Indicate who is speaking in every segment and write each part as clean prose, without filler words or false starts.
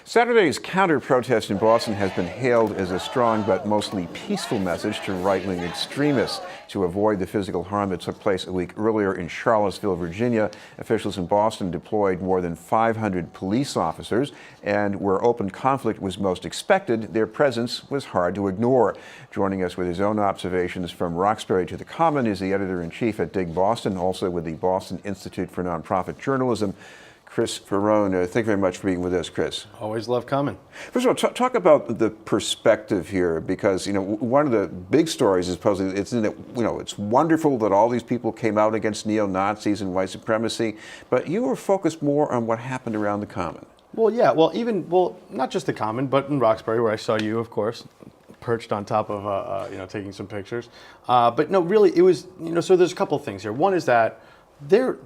Speaker 1: Saturday's counter-protest in Boston has been hailed as a strong but mostly peaceful message to right-wing extremists to avoid the physical harm that took place a week earlier in Charlottesville, Virginia. Officials in Boston deployed more than 500 police officers, and where open conflict was most expected, their presence was hard to ignore. Joining us with his own observations from Roxbury to the Common is the editor-in-chief at DigBoston, also with the Boston Institute for Nonprofit Journalism, Chris Faraone. Thank you very much for being with us, Chris.
Speaker 2: Always love coming.
Speaker 1: First of all, talk about the perspective here, because one of the big stories is supposedly it's wonderful that all these people came out against neo-Nazis and white supremacy, but you were focused more on what happened around the Common.
Speaker 2: Well, yeah. Not just the Common, but in Roxbury, where I saw you, of course, perched on top of taking some pictures. But no, really, it was So there's a couple of things here. One is that there are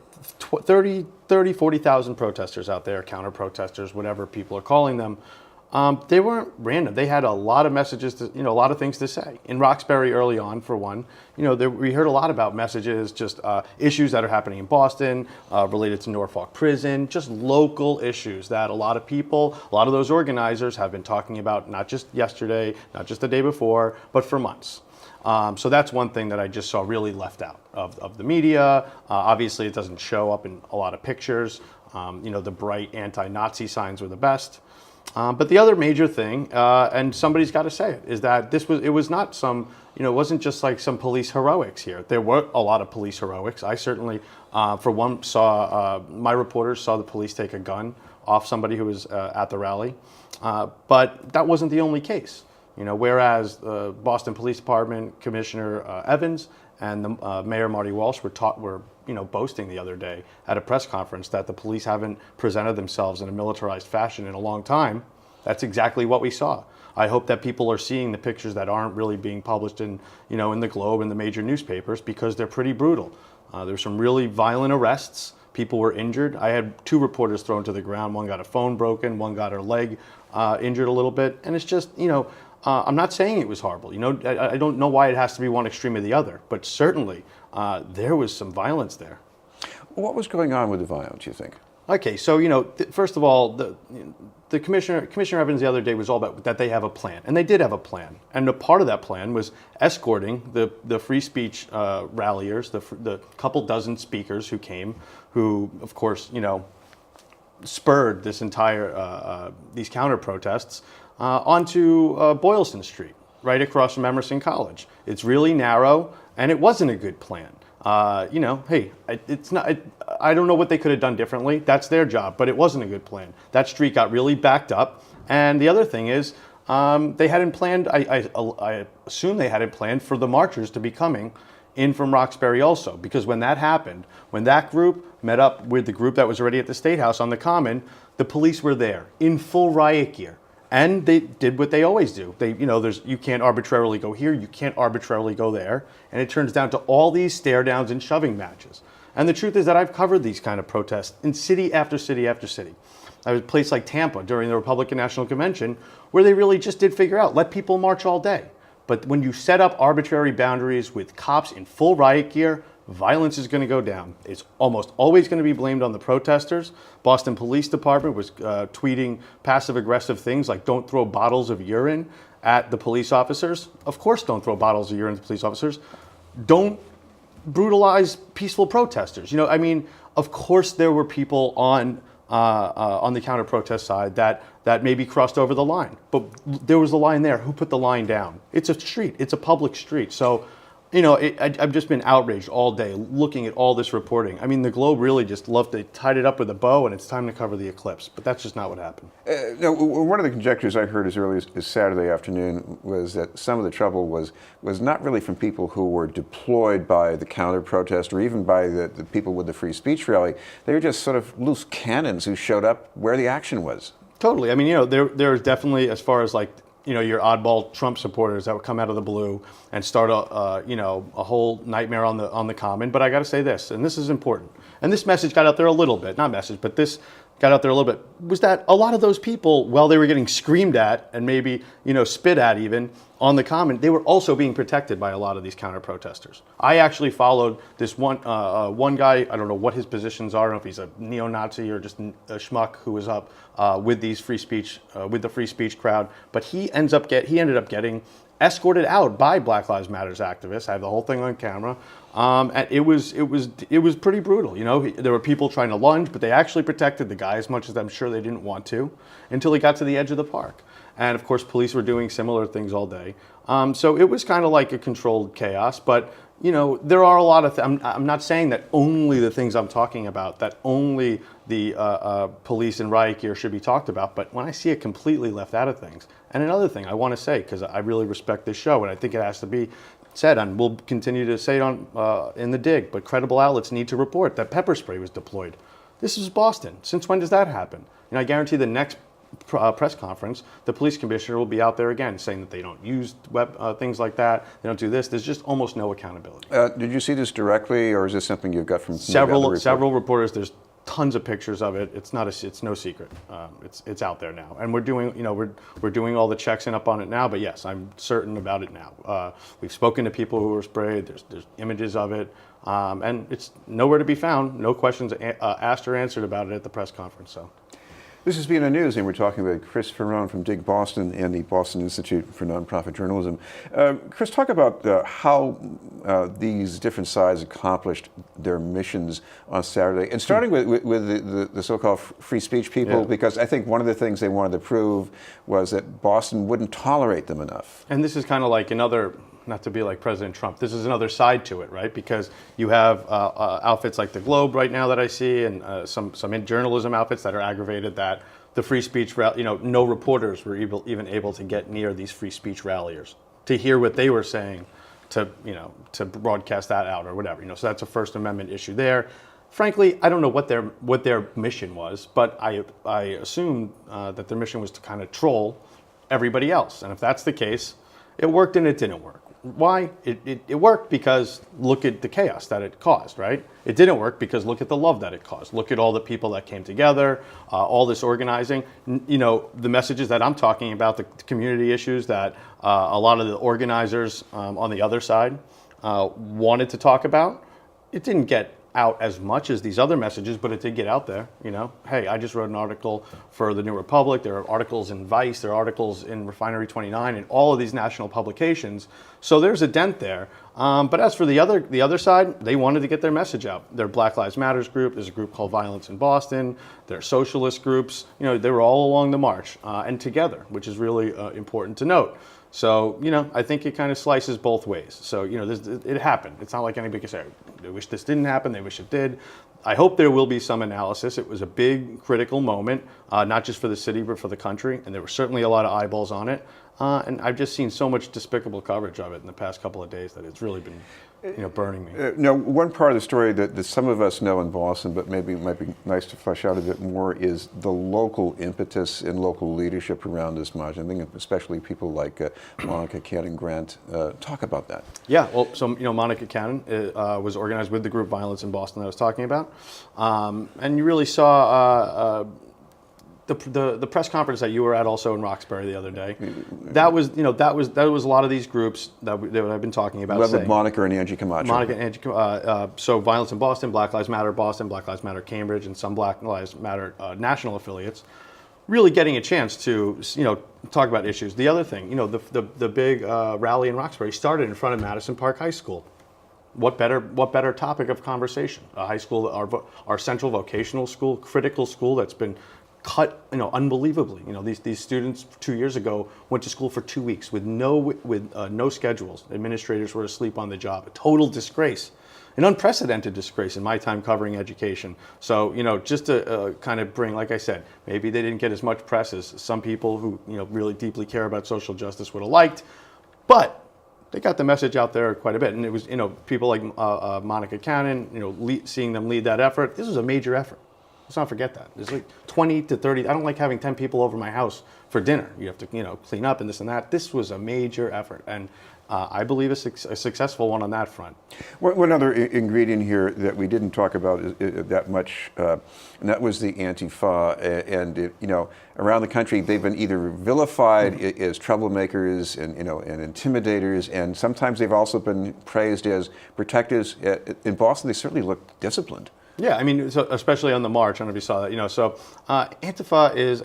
Speaker 2: 40,000 protesters out there, counter-protesters, whatever people are calling them. They weren't random. They had a lot of messages, a lot of things to say. In Roxbury early on, for one, we heard a lot about messages, just issues that are happening in Boston, related to Norfolk Prison, just local issues that a lot of those organizers have been talking about, not just yesterday, not just the day before, but for months. So that's one thing that I just saw really left out of the media. Obviously, it doesn't show up in a lot of pictures. The bright anti-Nazi signs were the best. But the other major thing, and somebody's got to say it, is that it was not some, it wasn't just like some police heroics here. There were a lot of police heroics. I certainly, for one, my reporters saw the police take a gun off somebody who was at the rally. But that wasn't the only case. Whereas the Boston Police Department Commissioner Evans and the Mayor Marty Walsh were boasting the other day at a press conference that the police haven't presented themselves in a militarized fashion in a long time. That's exactly what we saw. I hope that people are seeing the pictures that aren't really being published in the Globe and the major newspapers, because they're pretty brutal. There's some really violent arrests. People were injured. I had 2 reporters thrown to the ground. One got a phone broken. One got her leg injured a little bit. And it's just, I'm not saying it was horrible. I don't know why it has to be one extreme or the other, but certainly there was some violence there.
Speaker 1: What was going on with the violence, you think?
Speaker 2: Okay, so first of all, the Commissioner Evans the other day was all about that they have a plan, and they did have a plan, and a part of that plan was escorting the free speech ralliers, the couple dozen speakers who came, who of course spurred this entire these counter protests. Onto Boylston Street, right across from Emerson College. It's really narrow, and it wasn't a good plan. Hey, it's not. I don't know what they could have done differently. That's their job, but it wasn't a good plan. That street got really backed up, and the other thing is, they hadn't planned. I assume they hadn't planned for the marchers to be coming in from Roxbury also, because when that happened, when that group met up with the group that was already at the State House on the Common, the police were there in full riot gear. And they did what they always do. You can't arbitrarily go here, you can't arbitrarily go there. And it turns down to all these stare downs and shoving matches. And the truth is that I've covered these kind of protests in city after city after city. I was a place like Tampa during the Republican National Convention, where they really just did figure out, let people march all day. But when you set up arbitrary boundaries with cops in full riot gear, violence is going to go down. It's almost always going to be blamed on the protesters. Boston Police Department was tweeting passive-aggressive things like, don't throw bottles of urine at the police officers. Of course don't throw bottles of urine at the police officers. Don't brutalize peaceful protesters. Of course there were people on the counter-protest side that maybe crossed over the line. But there was a line there. Who put the line down? It's a street. It's a public street. So I've just been outraged all day looking at all this reporting. The Globe really just tied it up with a bow, and it's time to cover the eclipse. But that's just not what happened.
Speaker 1: One of the conjectures I heard as early as Saturday afternoon was that some of the trouble was not really from people who were deployed by the counter-protest or even by the people with the free speech rally. They were just sort of loose cannons who showed up where the action was.
Speaker 2: Totally. There's definitely, as far as your oddball Trump supporters that would come out of the blue and start a whole nightmare on the Common. But I got to say this, and this is important. And this message got out there a little bit, not message, but this got out there a little bit, was that a lot of those people, while they were getting screamed at and maybe, spit at even on the common, they were also being protected by a lot of these counter protesters. I actually followed this one guy, I don't know what his positions are, I don't know if he's a neo-Nazi or just a schmuck who was up with these free speech, with the free speech crowd, but he ended up getting escorted out by Black Lives Matters activists. I have the whole thing on camera. And it was pretty brutal. There were people trying to lunge, but they actually protected the guy as much as I'm sure they didn't want to, until he got to the edge of the park. And of course, police were doing similar things all day. So it was kind of like a controlled chaos. But there are a lot of. I'm not saying that only the things I'm talking about, that only the police and riot gear should be talked about. But when I see it completely left out of things, and another thing I want to say, because I really respect this show, and I think it has to be said, and we'll continue to say it on in the Dig, but credible outlets need to report that pepper spray was deployed. This is Boston. Since when does that happen? I guarantee the next press conference, the police commissioner will be out there again saying that they don't use things like that, they don't do this. There's just almost no accountability.
Speaker 1: Did you see this directly, or is this something you've got from
Speaker 2: several reporters? There's tons of pictures of it. It's no secret. It's out there now, and we're doing we're doing all the checks in up on it now. But yes, I'm certain about it now. We've spoken to people who were sprayed. There's images of it, and it's nowhere to be found. No questions asked or answered about it at the press conference. So.
Speaker 1: This has been the news, and we're talking with Chris Faraone from DigBoston and the Boston Institute for Nonprofit Journalism. Chris, talk about how these different sides accomplished their missions on Saturday, and starting with the so-called free speech people, because I think one of the things they wanted to prove was that Boston wouldn't tolerate them enough.
Speaker 2: And this is kind of like another, not to be like President Trump, this is another side to it, right? Because you have outfits like the Globe right now that I see, and some journalism outfits that are aggravated that the free speech, no reporters were even able to get near these free speech ralliers to hear what they were saying, to broadcast that out or whatever. So that's a First Amendment issue there. Frankly, I don't know what their mission was, but I assume that their mission was to kind of troll everybody else. And if that's the case, it worked and it didn't work. Why? It worked because look at the chaos that it caused, right? It didn't work because look at the love that it caused. Look at all the people that came together, all this organizing. The messages that I'm talking about, the community issues that a lot of the organizers on the other side wanted to talk about. It didn't get out as much as these other messages, but it did get out there. Hey, I just wrote an article for the New Republic. There are articles in Vice, there are articles in Refinery 29, and all of these national publications. So there's a dent there. But as for the other side, they wanted to get their message out. Their Black Lives Matters group, there's a group called Violence in Boston, there are socialist groups. They were all along the march and together, which is really important to note. So, I think it kind of slices both ways. So, it happened. It's not like anybody can say, they wish this didn't happen, they wish it did. I hope there will be some analysis. It was a big critical moment, not just for the city, but for the country. And there were certainly a lot of eyeballs on it. And I've just seen so much despicable coverage of it in the past couple of days that it's really been burning me.
Speaker 1: Now, one part of the story that some of us know in Boston, but maybe it might be nice to flesh out a bit more, is the local impetus and local leadership around this march. I think especially people like Monica Cannon Grant. Talk about that.
Speaker 2: Yeah, well, so Monica Cannon was organized with the group Violence in Boston that I was talking about, and you really saw. The press conference that you were at also in Roxbury the other day, that was a lot of these groups that I've been talking about.
Speaker 1: With Monica and Angie Camacho.
Speaker 2: Monica and Angie, so Violence in Boston, Black Lives Matter Boston, Black Lives Matter Cambridge, and some Black Lives Matter national affiliates, really getting a chance to talk about issues. The other thing, the big rally in Roxbury started in front of Madison Park High School. What better topic of conversation? A high school, our central vocational school, critical school that's been cut, unbelievably. These students 2 years ago went to school for 2 weeks with no schedules. Administrators were asleep on the job. A total disgrace, an unprecedented disgrace in my time covering education. So just to kind of bring, like I said, maybe they didn't get as much press as some people who really deeply care about social justice would have liked, but they got the message out there quite a bit. And it was people like Monica Cannon, seeing them lead that effort. This was a major effort. Let's not forget that. There's like 20 to 30. I don't like having 10 people over my house for dinner. You have to, clean up and this and that. This was a major effort, and I believe a successful one on that front.
Speaker 1: One other ingredient here that we didn't talk about that much, and that was the Antifa. And around the country, they've been either vilified as troublemakers and intimidators, and sometimes they've also been praised as protectors. In Boston, they certainly look disciplined.
Speaker 2: Yeah, I mean, so especially on the march. I don't know if you saw that. So Antifa is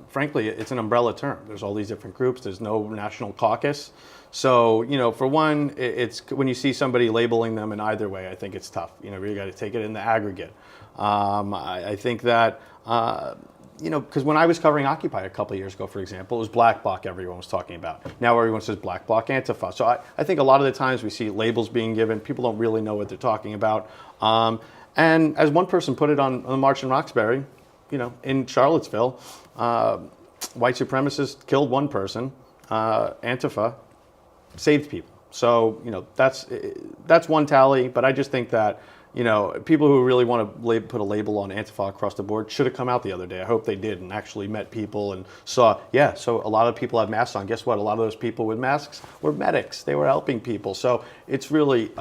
Speaker 2: frankly, it's an umbrella term. There's all these different groups. There's no national caucus. So, for one, it's when you see somebody labeling them in either way, I think it's tough. You got to take it in the aggregate. I think that, because when I was covering Occupy a couple of years ago, for example, it was Black Bloc everyone was talking about. Now everyone says Black Bloc Antifa. So I think a lot of the times we see labels being given. People don't really know what they're talking about. And as one person put it on the march in Roxbury, in Charlottesville, white supremacists killed one person, Antifa saved people. So, that's one tally, but I just think that, people who really want to put a label on Antifa across the board should have come out the other day. I hope they did and actually met people and saw, so a lot of people have masks on. Guess what? A lot of those people with masks were medics. They were helping people. So it's really,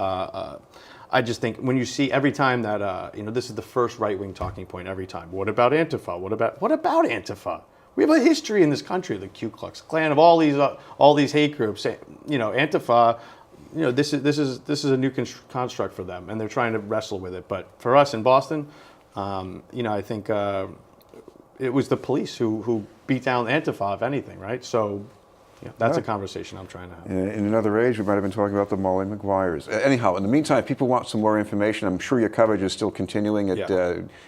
Speaker 2: I just think when you see every time that, this is the first right-wing talking point every time. What about Antifa? What about Antifa? We have a history in this country, the Ku Klux Klan, of all these hate groups. Antifa, this is a new construct for them, and they're trying to wrestle with it. But for us in Boston, I think it was the police who beat down Antifa, if anything, right? So. That's a conversation I'm trying to have.
Speaker 1: In another age, we might have been talking about the Molly Maguires. Anyhow, in the meantime, if people want some more information, I'm sure your coverage is still continuing at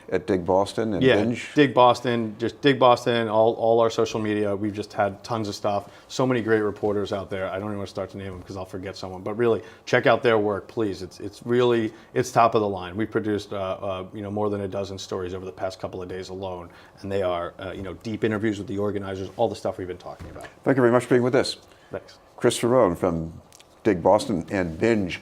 Speaker 1: DigBoston and Binge.
Speaker 2: DigBoston, just DigBoston, all our social media. We've just had tons of stuff. So many great reporters out there. I don't even want to start to name them because I'll forget someone. But really, check out their work, please. It's top of the line. We produced more than a dozen stories over the past couple of days alone, and they are deep interviews with the organizers, all the stuff we've been talking about.
Speaker 1: Thank you very much for being with us.
Speaker 2: Thanks.
Speaker 1: Chris Faraone from DigBoston and Binge.